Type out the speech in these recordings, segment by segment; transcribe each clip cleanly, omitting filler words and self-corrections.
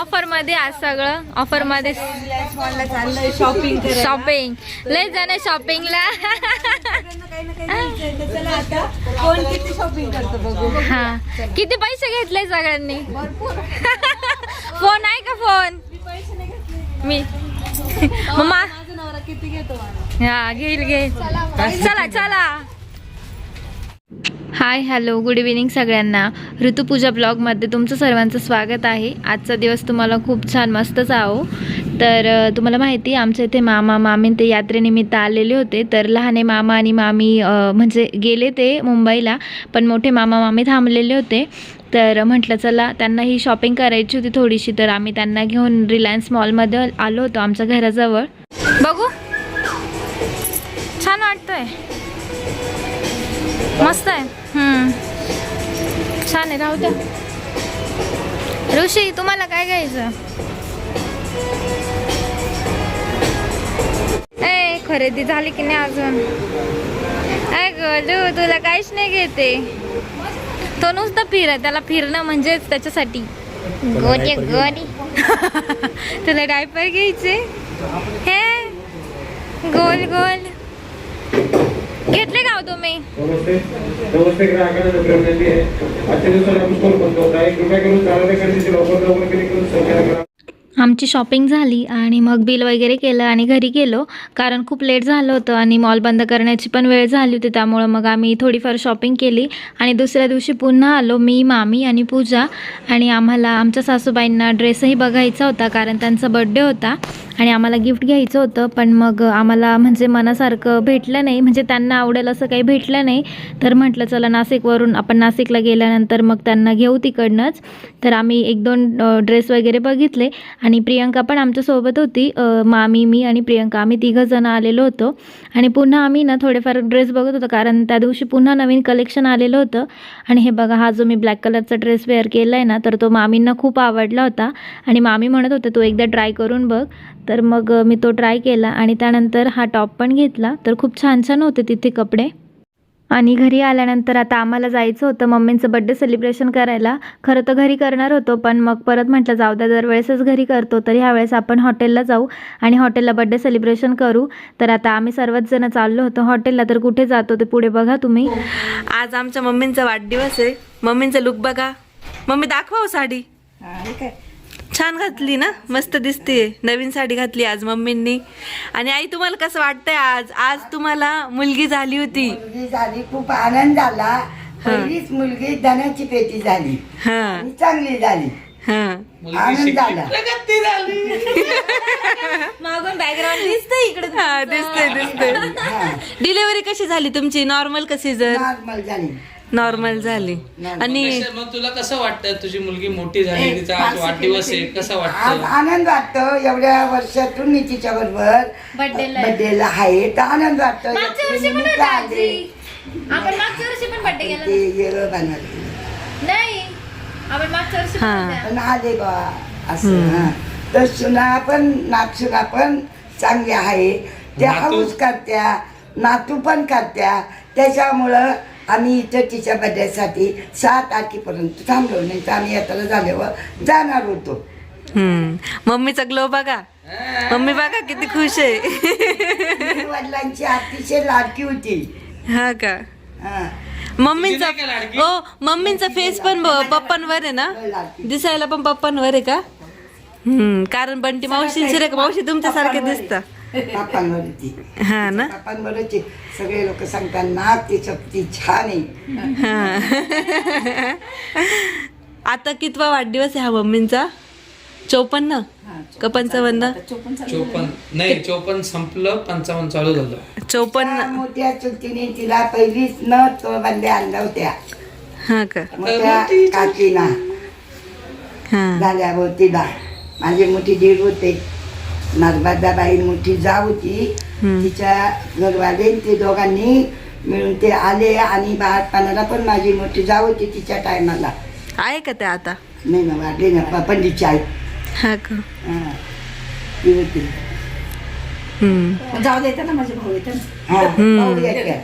Offer मध्ये आज सगळं ऑफर मध्ये शॉपिंग लय जण शॉपिंगला हा किती पैसे घेतले सगळ्यांनी फोन आहे का फोन मी मम्मा किती घेतो हा घेईल चला चला हाय हॅलो गुड इव्हिनिंग सगळ्यांना ऋतुपूजा ब्लॉगमध्ये तुमचं सर्वांचं स्वागत आहे. आजचा दिवस तुम्हाला खूप छान मस्त जावो. तर तुम्हाला माहिती आमच्या इथे मामा मामी ते यात्रेनिमित्त आलेले होते. तर लहाने मामा आणि मामी म्हणजे गेले ते मुंबईला, पण मोठे मामा मामी थांबलेले होते. तर म्हटलं चला त्यांना ही शॉपिंग करायची होती थोडीशी, तर आम्ही त्यांना घेऊन रिलायन्स मॉलमध्ये आलो होतो आमच्या घराजवळ. बघू छान वाटतंय, मस्त आहे. छान आहे, राहू द्या. ऋषी तुम्हाला काय घ्यायचं? ए खरेदी झाली की नाही अजून? अय गोलू तुला काहीच नाही घेते. तो नुसतं फिर, त्याला फिरणं म्हणजेच त्याच्यासाठी गोडी गोडी. तुला डायपर घ्यायचे हे गोल गोल घेतले का तुम्ही? नमस्ते ग्राहकांना विनंती आहे, आजच्या दिवसात आपण स्टोर बंद होत आहे. कृपया करून चालू खरेदीची लवकर क्लिक करून सहकार्य करा. आमची शॉपिंग झाली आणि मग बिल वगैरे केलं आणि घरी गेलो, कारण खूप लेट झालं होतं आणि मॉल बंद करण्याची पण वेळ झाली होती. त्यामुळं मग आम्ही थोडीफार शॉपिंग केली आणि दुसऱ्या दिवशी पुन्हा आलो मी, मामी आणि पूजा. आणि आम्हाला आमच्या सासूबाईंना ड्रेसही बघायचा होता, कारण त्यांचा बड्डे होता आणि आम्हाला गिफ्ट घ्यायचं होतं. पण मग आम्हाला म्हणजे मनासारखं भेटलं नाही, म्हणजे त्यांना आवडेल असं काही भेटलं नाही. तर म्हटलं चला नाशिकवरून आपण नाशिकला गेल्यानंतर मग त्यांना घेऊ तिकडनंच. तर आम्ही 1-2 ड्रेस वगैरे बघितले आणि प्रियंका पण आमच्यासोबत होती. मामी, मी आणि प्रियंका आम्ही 3 जण आलेलो होतो. आणि पुन्हा आम्ही ना थोडेफार ड्रेस बघत होतो, कारण त्या दिवशी पुन्हा नवीन कलेक्शन आलेलं होतं. आणि हे बघा, हा जो मी ब्लॅक कलरचा ड्रेस वेअर केला आहे ना, तर तो मामींना खूप आवडला होता आणि मामी म्हणत होते तू एकदा ट्राय करून बघ. तर मग मी तो ट्राय केला आणि त्यानंतर हा टॉप पण घेतला. तर खूप छान छान होते तिथे कपडे. आणि घरी आल्यानंतर आता आम्हाला जायचं होतं मम्मींचं बड्डे सेलिब्रेशन करायला. खरं तर घरी करणार होतो, पण मग परत म्हटलं जाऊ द्या, दरवेळेसच घरी करतो, तर ह्यावेळेस आपण हॉटेलला जाऊ आणि हॉटेलला बड्डे सेलिब्रेशन करू. तर आता आम्ही सर्वच जण चाललो होतो हॉटेलला. तर कुठे जातो ते पुढे बघा तुम्ही. आज आमच्या मम्मींचा वाढदिवस आहे. मम्मींचा लुक बघा. मम्मी दाखवा साडी. छान घातली ना, मस्त दिसते. नवीन साडी घातली आज मम्मींनी. आणि आई तुम्हाला कसं वाटतंय? आज तुम्हाला मुलगी झाली होती. मुलगी झाली, खूप आनंद झाला. पहिलीच मुलगी धनाची पेटी झाली, चांगली झाली, आनंद झाला. मागून बॅकग्राऊंड दिसतंय इकडे. दिसतंय. डिलिव्हरी कशी झाली तुमची? नॉर्मल का सीझर? नॉर्मल झाली. नॉर्मल झाली. आणि मग तुला कसं वाटतं? तुझी मुलगी मोठी झाली, तिचा आज वाढदिवस आहे, कसं वाटतं? आनंद वाटतो. एवढ्या वर्षातून मी तिच्या बरोबर बर्थडेला आहे, तर आनंद वाटतो. आपण मागच्या वर्षी पण बड्डे केला नाही, आपण मागच्या वर्षी पण आले बा असं. तर सुना पण नातसुना पण चांगली आहे. त्या हाऊस करत्या, नातू पण करत्या. त्याच्यामुळं आम्ही इथं तिच्या बड्डेसाठी 6 तारखेपर्यंत थांबलो, नाही तर आम्ही यात्रा झाल्यावर जाणार होतो. मम्मीचा ग्लो बघा. मम्मी बघा किती खुश आहे. वडिलांची अतिशय लाडकी होती. हा का? मम्मींचा मम्मींचा फेस पण पप्पांवर आहे ना, दिसायला पण पप्पांवर आहे का? कारण बंटी मावशी, शिरेक मावशी तुमच्यासारखे दिसतात. पापांवर होती. हा ना, पापांवरच सगळे लोक सांगतात ना ती शक्ती छान आहे. आता कितवा वाढदिवस आहे हा मम्मींचा? 54 का 55? 54 संपलं, 55 चालू झालं. 54. मोठ्या चुलतीने तिला पहिलीच न तो बंड्या आणल्या होत्या. हा का? मोठ्या काकीना झाल्या तिला. माझी मोठी दीड होते, नर्मदाबाई मोठी जाऊ होती. तिच्या घरवाले ते दोघांनी मिळून ते आले. आणि बाळपणाला पण माझी मोठी जाऊ होती तिच्या टायमाला. आहे का ते आता? नाही ना, वाढले ना, पंडितची आई. हा का? ती होती. जाऊ देता ना, माझे भाऊ येतात. भाऊ येत्या.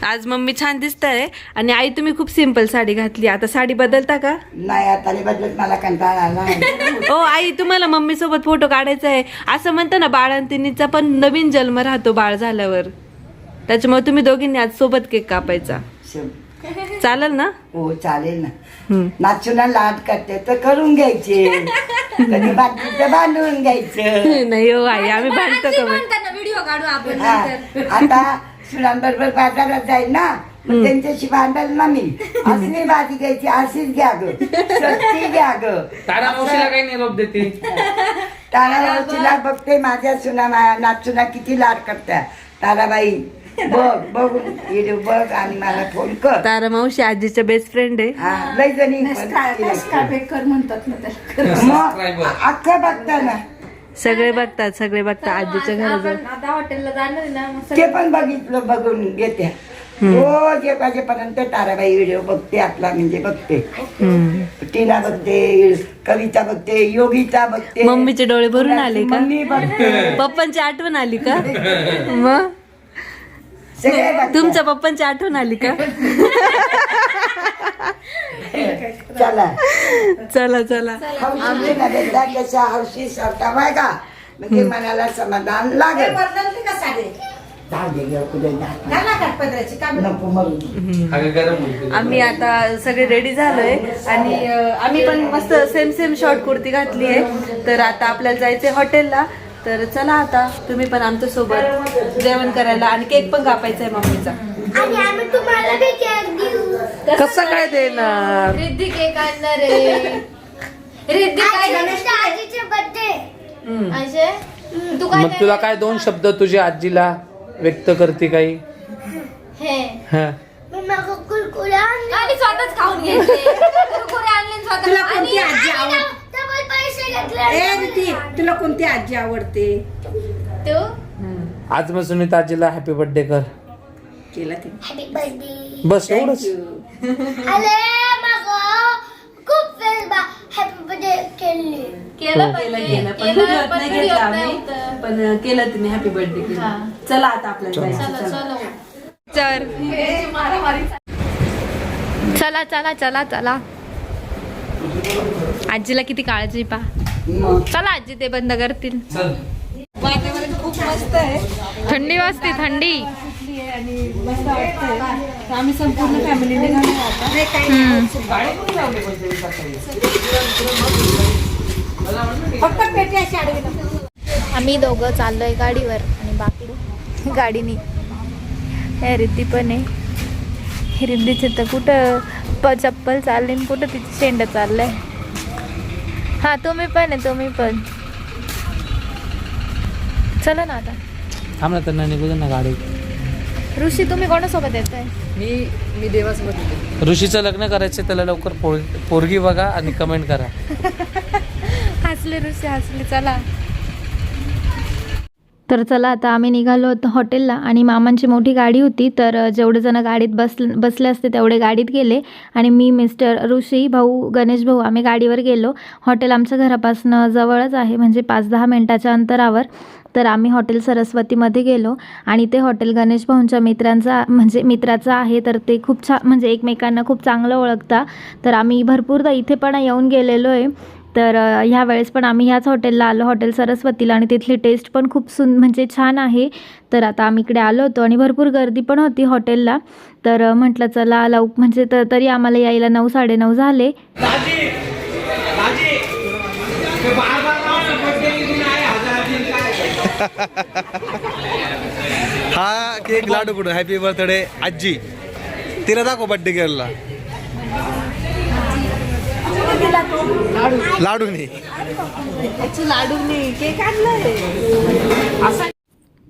आज मम्मी छान दिसत आहे. आणि आई तुम्ही खूप सिंपल साडी घातली, आता साडी बदलता का? नाही आता नाही बदलत, मला कंटाळा आला. ओ आई, तुम्हाला मम्मी सोबत फोटो काढायचा आहे. असं म्हणतं ना, बाळंतिणीचा पण नवीन जन्म राहतो बाळ झाल्यावर, त्याच्यामुळे तुम्ही दोघींनी आज सोबत केक कापायचा. चालेल ना? हो चालेल ना. नाचूना लाड करते तर करून घ्यायचे, कधी बाटलीचं बांधून घ्यायचं. नाही हो आई, आम्ही भांडतो का मग? व्हिडिओ काढू आपण. हा, आता सुनांबरोबर बाजारात जाईल ना, मग त्यांच्याशी भांडाल ना मी. अशी नाही भाजी घ्यायची, अशीच घ्या ग, सस्ती घ्या ग. तारा मावशीला काही निरोप देते. ताराबाईला बघते माझ्या सुना, नाचुना किती लाड करत्या. ताराबाई बघ बघून व्हिडिओ बघ आणि मला फोन कर. तारा मावशी आजीच्या बेस्ट फ्रेंड आहे. हा लय जणी म्हणतात ना मग अख्खं बघता ना, सगळे बघतात आजीच्या घरात जाऊन. आता हॉटेलला जाणार आहे ना, मग ते पण बघितलं, बघून घेते रोज 1 वाजेपर्यंत ताराबाई व्हिडिओ बघते आपला, म्हणजे बघते. टीना बघते, कविता बघते, योगिता बघते. मम्मीचे डोळे भरून आले का? मम्मी बघते, पप्पांची आठवण आली का? मग सगळे बघतात. तुमच्या पप्पांची आठवण आली का? चला चला चला. हौशी ना भेटला कशा हौशी सरता बाय का, म्हणजे मनाला समाधान लागेल. जाऊ दे ग, कुठे जा. नको मग. अगं गरम होते. आम्ही आता सगळे रेडी झालोय आणि आम्ही पण मस्त सेम शॉर्ट कुर्ती घातली आहे. तर आता आपल्याला जायचंय हॉटेलला. तर चला आता तुम्ही पण आमच्या सोबत जेवण करायला, आणि केक पण कापायचा आहे मम्मीचा. कसं काय देणार? रिद्धी केक आणणार आहे. रिद्धी काय असे तू काय मग तुला काय 2 शब्द तुझ्या आजीला व्यक्त करते काही? हे हा. आणि स्वतःच खाऊन घेतले. कुरकुरे आणले स्वतः. तुला कोणती आजी तुला कोणती आजी आवडते? तो आज मग सुनीता आजीला हॅपी बर्थडे कर. केला ते. बस एवढंच. केलं केलं पण व्हिडिओत नाही घेतला आम्ही, पण केलं तिने हॅपी बर्थडे. चला आता आपल्याला जायचं. चला चला चला चला. आजीला किती काळजी पा. चला आजी ते बंद करतील. चल. वातावरण खूप मस्त आहे, थंडी वाजते, थंडी. आणि मस्त वाटतंय. तर आम्ही संपूर्ण फॅमिली निघालो आता. आम्ही दोघं चाललोय गाडीवर आणि बाकी गाडीनी. हे रिद्धी पण आहे. रिद्धीचे तर कुठं चप्पल चालली, कुठं तिची शेंड चाललंय. हा तुम्ही पण आहे, तुम्ही पण चला ना आता. थांब ना, त्यांना निघू दे ना गाडी. ऋषी तुम्ही कोणासोबत येत आहे? मी देवासोबत. ऋषीचं लग्न करायचं, त्याला लवकर पोरगी बघा आणि कमेंट करा. हसले ऋषी हसले. चला तर चला आता आम्ही निघालो होतो हॉटेलला. आणि मामांची मोठी गाडी होती, तर जेवढे जण गाडीत बसले असते तेवढे गाडीत गेले. आणि मी, मिस्टर, ऋषी भाऊ, गणेश भाऊ आम्ही गाडीवर गेलो. हॉटेल आमच्या घरापासून जवळच आहे, म्हणजे 5-10 मिनटाच्या अंतरावर. तर आम्ही हॉटेल सरस्वतीमध्ये गेलो. आणि ते हॉटेल गणेश भाऊंच्या मित्राचं आहे. तर ते खूप छान, म्हणजे एकमेकांना खूप चांगलं ओळखता. तर आम्ही भरपूरदा इथे पण येऊन गेलेलो आहे. तर ह्या वेळेस पण आम्ही ह्याच हॉटेलला आलो, हॉटेल सरस्वतीला. आणि तिथली टेस्ट पण खूप म्हणजे छान आहे. तर आता आम्ही इकडे आलो होतो आणि भरपूर गर्दी पण होती हॉटेलला. तर म्हटलं चला म्हणजे तरी आम्हाला यायला 9-9:30 झाले. हा केक लाडू कुठं हॅपी बर्थडे आजी, तिला दाखव बर्थडे केला लाडू नाही. केक आणलाय.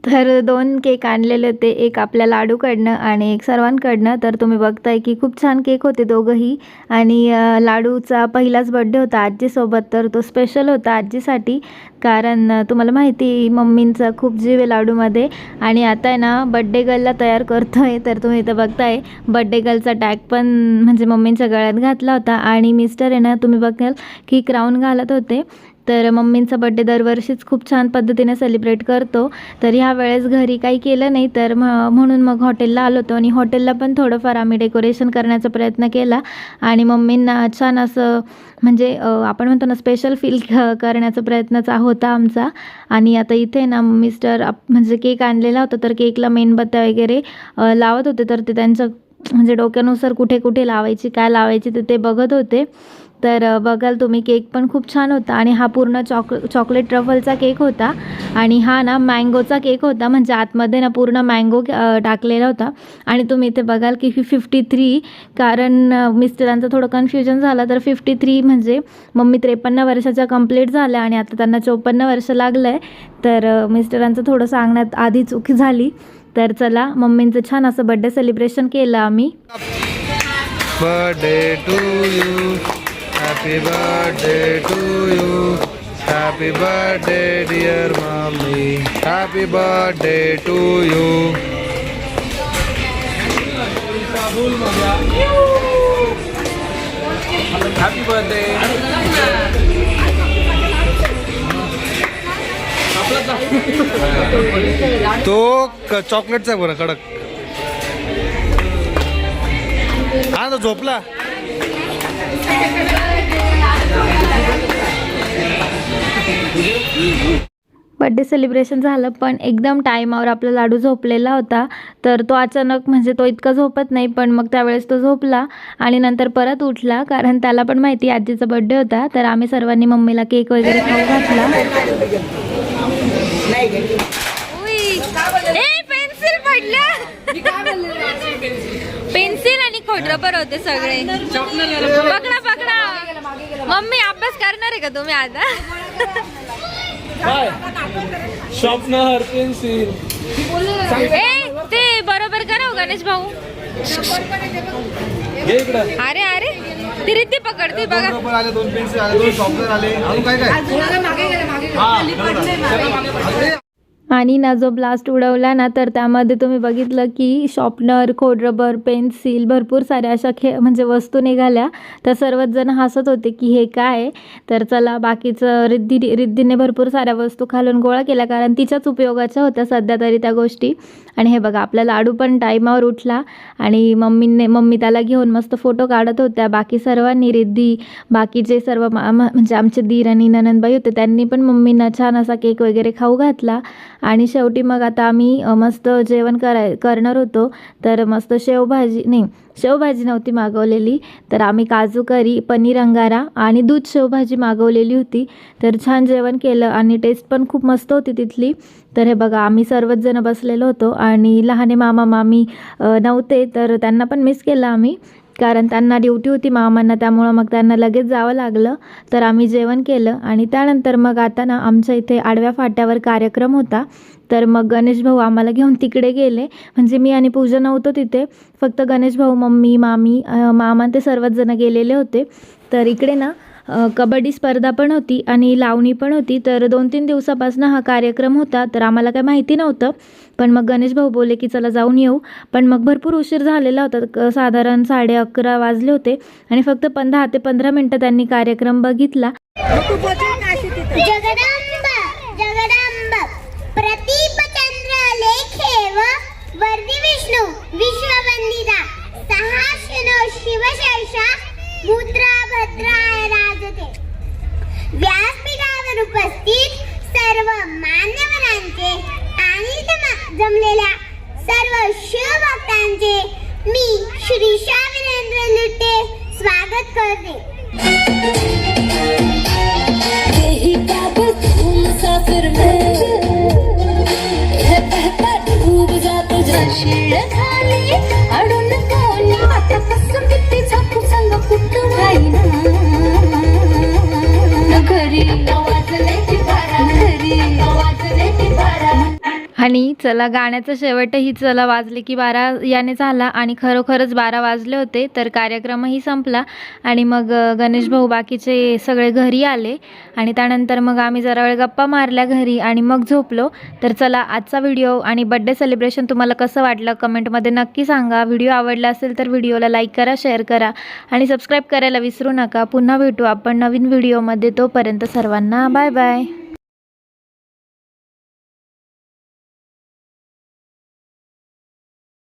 तर 2 केक आणलेले होते, एक आपल्या लाडूकडनं आणि एक सर्वांकडनं. तर तुम्ही बघताय की खूप छान केक होते दोघंही. आणि लाडूचा पहिलाच बड्डे होता आजीसोबत, तर तो स्पेशल होता आजीसाठी. कारण तुम्हाला माहिती मम्मींचा खूप जीव आहे लाडूमध्ये. आणि आता आहे ना बड्डे गर्लला तयार करतो आहे. तर तुम्ही इथं बघताय बड्डे गर्लचा टॅग पण म्हणजे मम्मींच्या गळ्यात घातला होता. आणि मिस्टर आहे ना, तुम्ही बघाल की क्राऊन घालत होते. तर मम्मींचा बड्डे दरवर्षीच खूप छान पद्धतीने सेलिब्रेट करतो. तर ह्या वेळेस घरी काही केलं नाही, तर म्हणून मग हॉटेलला आलो होतो आणि हॉटेलला पण थोडंफार आम्ही डेकोरेशन करण्याचा प्रयत्न केला आणि मम्मींना छान असं म्हणजे आपण म्हणतो ना स्पेशल फील करण्याचा प्रयत्नच होता आमचा. आणि आता इथे ना मिस्टर म्हणजे केक आणलेला होता, तर केकला मेणबत्त्या वगैरे लावत होते. तर ते त्यांचं म्हणजे डोक्यानुसार कुठे कुठे लावायची काय लावायची ते बघत होते. तर बघाल तुम्ही केक पण खूप छान होता आणि हा पूर्ण चॉकलेट ट्रफलचा केक होता आणि हा ना मँगोचा केक होता, म्हणजे आतमध्ये ना पूर्ण मँगो टाकलेला होता. आणि तुम्ही इथे बघाल की 53, कारण मिस्टरांचं थोडं कन्फ्युजन झालं. तर 53 म्हणजे मम्मी 53 वर्षाच्या कंप्लीट झाल्या आणि आता त्यांना 54 वर्ष लागलं आहे. तर मिस्टरांचं थोडं सांगण्यात आधी चूक झाली. तर चला मम्मींचं छान असं बड्डे सेलिब्रेशन केलं आम्ही. Birthday to you, happy birthday to you, happy birthday dear mummy, happy birthday to you. Happy birthday. तो चॉकलेटचा आहे बरं कडक. हा तो झोपला. बड्डे सेलिब्रेशन झालं, पण एकदम टाईमावर आपला लाडू झोपलेला होता. तर तो अचानक म्हणजे तो इतका झोपत नाही, पण मग त्यावेळेस तो झोपला आणि नंतर परत उठला, कारण त्याला पण माहिती आजीचा बड्डे होता. तर आम्ही सर्वांनी मम्मीला केक वगैरे खाऊ घातला. पेन्सिल पडल्या, पेन्सिल आणि खोडरबर होते सगळे. पकडा पकडा. मम्मी अभ्यास करणार आहे का तुम्ही आता? Sharpener, pencil. ते बरोबर करा गणेश भाऊ. अरे अरे ती रिद्धी पकडते बघा. रबर आले, 2 पेन्सिल आले, 2 शॉर्पनर आले, अजून काय काय. आणि ना जो ब्लास्ट उडवला ना, तर त्यामध्ये तुम्ही बघितलं की शॉर्पनर, खोडरबर, पेन्सिल, भरपूर साऱ्या अशा म्हणजे वस्तू निघाल्या. तर सर्वच जण हसत होते की हे काय. तर चला बाकीचं रिद्धीने भरपूर साऱ्या वस्तू खालून गोळा केल्या, कारण तिच्याच उपयोगाच्या होत्या सध्या तरी त्या गोष्टी. आणि हे बघा आपला लाडू पण टाईमावर उठला आणि मम्मी त्याला घेऊन मस्त फोटो काढत होत्या. बाकी सर्वांनी रिद्धी, बाकीचे सर्व म्हणजे आमचे दीर आणि ननंदबाई होते, त्यांनी पण मम्मींना छान असा केक वगैरे खाऊ घातला. आणि शेवटी मग आता आम्ही मस्त जेवण करणार होतो. तर मस्त शेवभाजी नव्हती मागवलेली, तर आम्ही काजू करी, पनीर अंगारा आणि दूध शेवभाजी मागवलेली होती. तर छान जेवण केलं आणि टेस्ट पण खूप मस्त होती तिथली. तर हे बघा आम्ही सर्वच जण बसलेलो होतो आणि लहाने मामा मामी नव्हते, तर त्यांना पण मिस केलं आम्ही, कारण त्यांना ड्युटी होती मामांना, त्यामुळं मग त्यांना लगेच जावं लागलं. तर आम्ही जेवण केलं आणि त्यानंतर मग आता ना आमच्या इथे आडव्या फाट्यावर कार्यक्रम होता. तर मग गणेश भाऊ आम्हाला घेऊन तिकडे गेले, म्हणजे मी आणि पूजा नव्हतो तिथे, फक्त गणेश भाऊ, मम्मी, मामी, मामा ते सर्वच जण गेलेले होते. तर इकडे ना कबड्डी स्पर्धा पण होती आणि लावणी पण होती. तर 2-3 दिवसापासून हा कार्यक्रम होता, तर आम्हाला काय माहिती नव्हतं. पण मग गणेश भाऊ बोलले की चला जाऊन येऊ. पण मग भरपूर उशीर झालेला होता, साधारण 11:30 वाजले होते आणि फक्त 10 ते 15 मिनटं त्यांनी कार्यक्रम बघितला. प्रतीप चंद्र लेखेव वर्दी विष्णू विश्ववंदिता सहाशनो शिवशर्षा मुद्रा भद्राय राजते. व्यासपीठावर उपस्थित सर्व मान्यवरांचे आणि जमलेल्या सर्व शिवभक्तांचे मी श्रीशा वीरेंद्र लुटे स्वागत करते. आणि चला गाण्याचा शेवटही चला वाजले की 12 याने झाला आणि खरोखरच 12 वाजले होते. तर कार्यक्रमही संपला आणि मग गणेश भाऊ बाकीचे सगळे घरी आले आणि त्यानंतर मग आम्ही जरा वेळ गप्पा मारल्या घरी आणि मग झोपलो. तर चला आजचा व्हिडिओ आणि बड्डे सेलिब्रेशन तुम्हाला कसं वाटलं कमेंटमध्ये नक्की सांगा. व्हिडिओ आवडला असेल तर व्हिडिओला लाईक करा, शेअर करा आणि सबस्क्राईब करायला विसरू नका. पुन्हा भेटू आपण नवीन व्हिडिओमध्ये. तोपर्यंत सर्वांना बाय बाय.